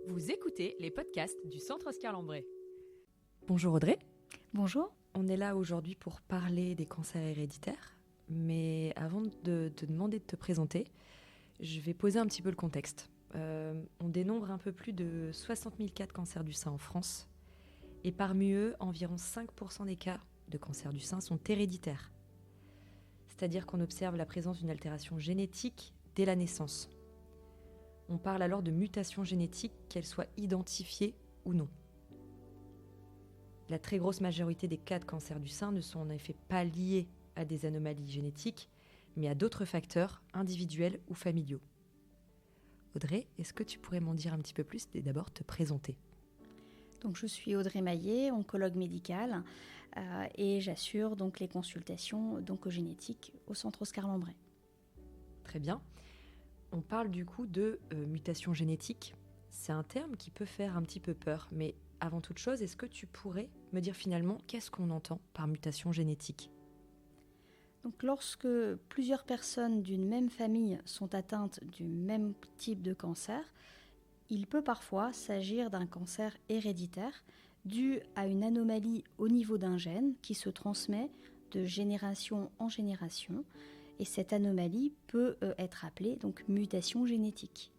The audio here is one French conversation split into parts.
Vous écoutez les podcasts du Centre Oscar Lambret. Bonjour Audrey. Bonjour. On est là aujourd'hui pour parler des cancers héréditaires. Mais avant de te demander de te présenter, je vais poser un petit peu le contexte. On dénombre un peu plus de 60 000 cas de cancer du sein en France. Et parmi eux, environ 5% des cas de cancer du sein sont héréditaires. C'est-à-dire qu'on observe la présence d'une altération génétique dès la naissance. On parle alors de mutation génétique, qu'elle soit identifiée ou non. La très grosse majorité des cas de cancer du sein ne sont en effet pas liés à des anomalies génétiques, mais à d'autres facteurs individuels ou familiaux. Audrey, est-ce que tu pourrais m'en dire un petit peu plus et d'abord te présenter ? Donc, je suis Audrey Maillet, oncologue médicale, et j'assure donc les consultations d'oncogénétique au Centre Oscar Lambret. Très bien. On parle du coup de mutation génétique. C'est un terme qui peut faire un petit peu peur, mais avant toute chose, est-ce que tu pourrais me dire finalement qu'est-ce qu'on entend par mutation génétique ? Donc, lorsque plusieurs personnes d'une même famille sont atteintes du même type de cancer, il peut parfois s'agir d'un cancer héréditaire dû à une anomalie au niveau d'un gène qui se transmet de génération en génération. Et cette anomalie peut être appelée donc mutation génétique.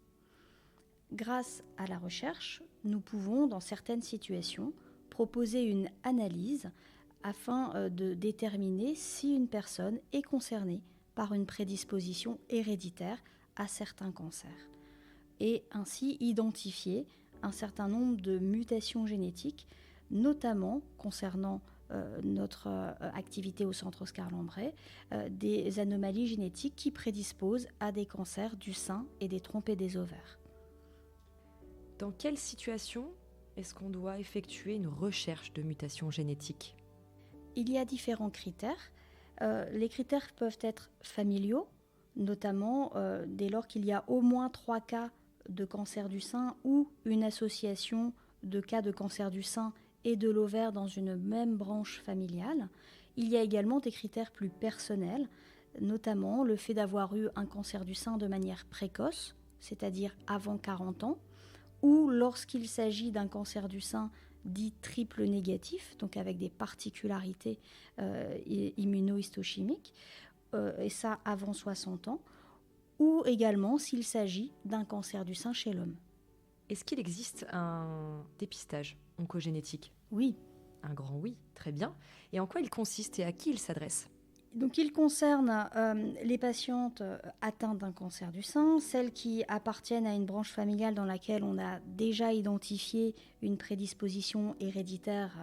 Grâce à la recherche, nous pouvons, dans certaines situations, proposer une analyse afin de déterminer si une personne est concernée par une prédisposition héréditaire à certains cancers et ainsi identifier un certain nombre de mutations génétiques, notamment concernant notre activité au Centre Oscar Lambret, des anomalies génétiques qui prédisposent à des cancers du sein et des trompes et des ovaires. Dans quelle situation est-ce qu'on doit effectuer une recherche de mutation génétique ? Il y a différents critères. Les critères peuvent être familiaux, notamment dès lors qu'il y a au moins 3 cas de cancer du sein ou une association de cas de cancer du sein et de l'ovaire dans une même branche familiale. Il y a également des critères plus personnels, notamment le fait d'avoir eu un cancer du sein de manière précoce, c'est-à-dire avant 40 ans, ou lorsqu'il s'agit d'un cancer du sein dit triple négatif, donc avec des particularités immunohistochimiques, et ça avant 60 ans, ou également s'il s'agit d'un cancer du sein chez l'homme. Est-ce qu'il existe un dépistage oncogénétique ? Oui. Un grand oui, très bien. Et en quoi il consiste et à qui il s'adresse ? Donc, il concerne les patientes atteintes d'un cancer du sein, celles qui appartiennent à une branche familiale dans laquelle on a déjà identifié une prédisposition héréditaire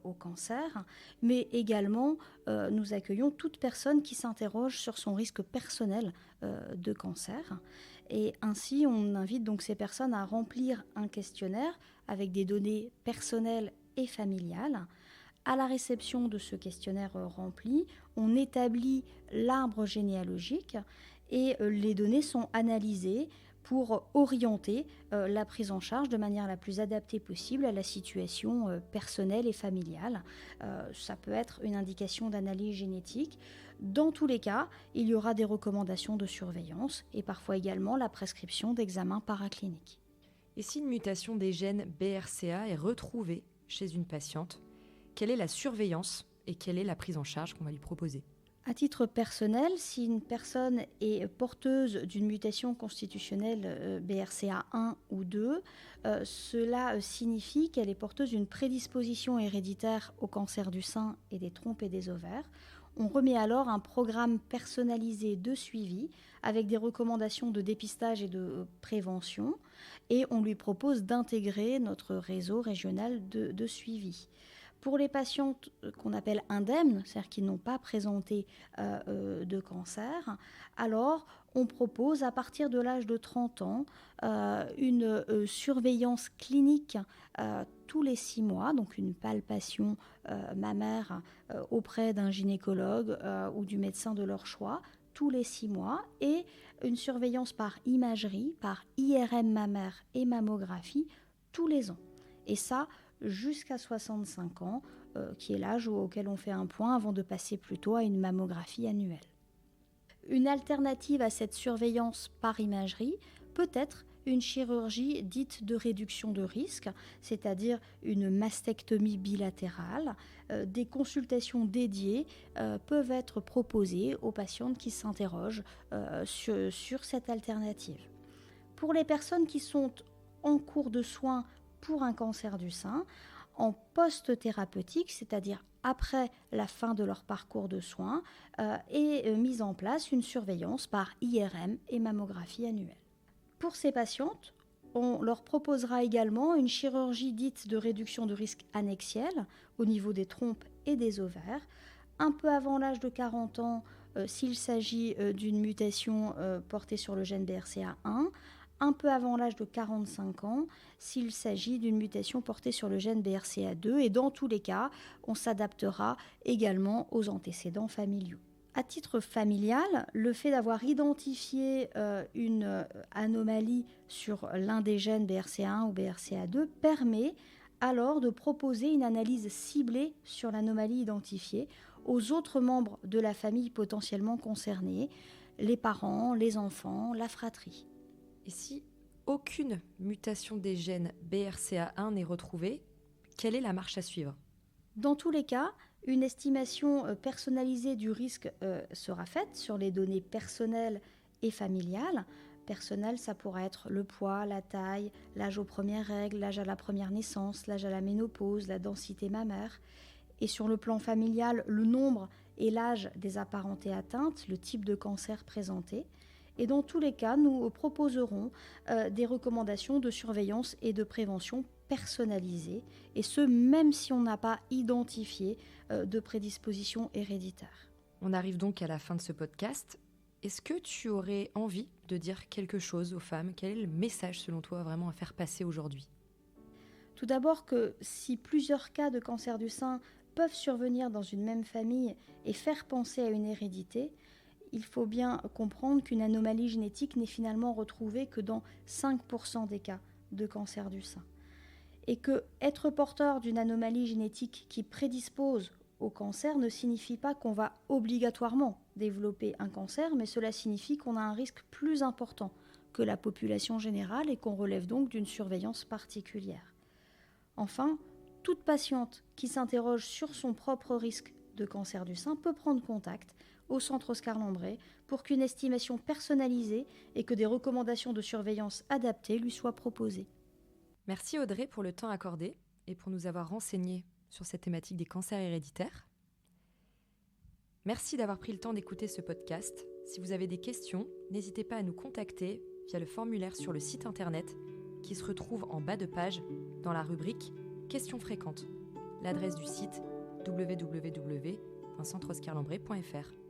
au cancer, mais également nous accueillons toute personne qui s'interroge sur son risque personnel de cancer. Et ainsi, on invite donc ces personnes à remplir un questionnaire avec des données personnelles et familiales. À la réception de ce questionnaire rempli, on établit l'arbre généalogique et les données sont analysées pour orienter la prise en charge de manière la plus adaptée possible à la situation personnelle et familiale. Ça peut être une indication d'analyse génétique. Dans tous les cas, il y aura des recommandations de surveillance et parfois également la prescription d'examens paracliniques. Et si une mutation des gènes BRCA est retrouvée chez une patiente, quelle est la surveillance et quelle est la prise en charge qu'on va lui proposer ? À titre personnel, si une personne est porteuse d'une mutation constitutionnelle BRCA1 ou 2, cela signifie qu'elle est porteuse d'une prédisposition héréditaire au cancer du sein et des trompes et des ovaires. On remet alors un programme personnalisé de suivi avec des recommandations de dépistage et de prévention et on lui propose d'intégrer notre réseau régional de suivi. Pour les patientes qu'on appelle indemnes, c'est-à-dire qui n'ont pas présenté de cancer, alors on propose à partir de l'âge de 30 ans une surveillance clinique tous les 6 mois, donc une palpation mammaire auprès d'un gynécologue ou du médecin de leur choix, tous les 6 mois, et une surveillance par imagerie, par IRM mammaire et mammographie tous les ans. Et ça, jusqu'à 65 ans, qui est l'âge auquel on fait un point avant de passer plutôt à une mammographie annuelle. Une alternative à cette surveillance par imagerie peut être une chirurgie dite de réduction de risque, c'est-à-dire une mastectomie bilatérale. Des consultations dédiées peuvent être proposées aux patientes qui s'interrogent sur cette alternative. Pour les personnes qui sont en cours de soins pour un cancer du sein, en post-thérapeutique, c'est-à-dire après la fin de leur parcours de soins, est mise en place une surveillance par IRM et mammographie annuelle. Pour ces patientes, on leur proposera également une chirurgie dite de réduction de risque annexiel au niveau des trompes et des ovaires, un peu avant l'âge de 40 ans s'il s'agit d'une mutation portée sur le gène BRCA1, un peu avant l'âge de 45 ans s'il s'agit d'une mutation portée sur le gène BRCA2, et dans tous les cas, on s'adaptera également aux antécédents familiaux. À titre familial, le fait d'avoir identifié une anomalie sur l'un des gènes BRCA1 ou BRCA2 permet alors de proposer une analyse ciblée sur l'anomalie identifiée aux autres membres de la famille potentiellement concernés, les parents, les enfants, la fratrie. Et si aucune mutation des gènes BRCA1 n'est retrouvée, quelle est la marche à suivre ? Dans tous les cas, une estimation personnalisée du risque sera faite sur les données personnelles et familiales. Personnel, ça pourra être le poids, la taille, l'âge aux premières règles, l'âge à la première naissance, l'âge à la ménopause, la densité mammaire. Et sur le plan familial, le nombre et l'âge des apparentés atteintes, le type de cancer présenté. Et dans tous les cas, nous proposerons des recommandations de surveillance et de prévention personnalisées, et ce, même si on n'a pas identifié de prédisposition héréditaire. On arrive donc à la fin de ce podcast. Est-ce que tu aurais envie de dire quelque chose aux femmes ? Quel est le message, selon toi, vraiment à faire passer aujourd'hui ? Tout d'abord que si plusieurs cas de cancer du sein peuvent survenir dans une même famille et faire penser à une hérédité, il faut bien comprendre qu'une anomalie génétique n'est finalement retrouvée que dans 5% des cas de cancer du sein. Et que être porteur d'une anomalie génétique qui prédispose au cancer ne signifie pas qu'on va obligatoirement développer un cancer, mais cela signifie qu'on a un risque plus important que la population générale et qu'on relève donc d'une surveillance particulière. Enfin, toute patiente qui s'interroge sur son propre risque de cancer du sein peut prendre contact au centre Oscar Lambret pour qu'une estimation personnalisée et que des recommandations de surveillance adaptées lui soient proposées. Merci Audrey pour le temps accordé et pour nous avoir renseignés sur cette thématique des cancers héréditaires. Merci d'avoir pris le temps d'écouter ce podcast. Si vous avez des questions, n'hésitez pas à nous contacter via le formulaire sur le site internet qui se retrouve en bas de page dans la rubrique « Questions fréquentes ». L'adresse du site www.centreoscarlambret.fr.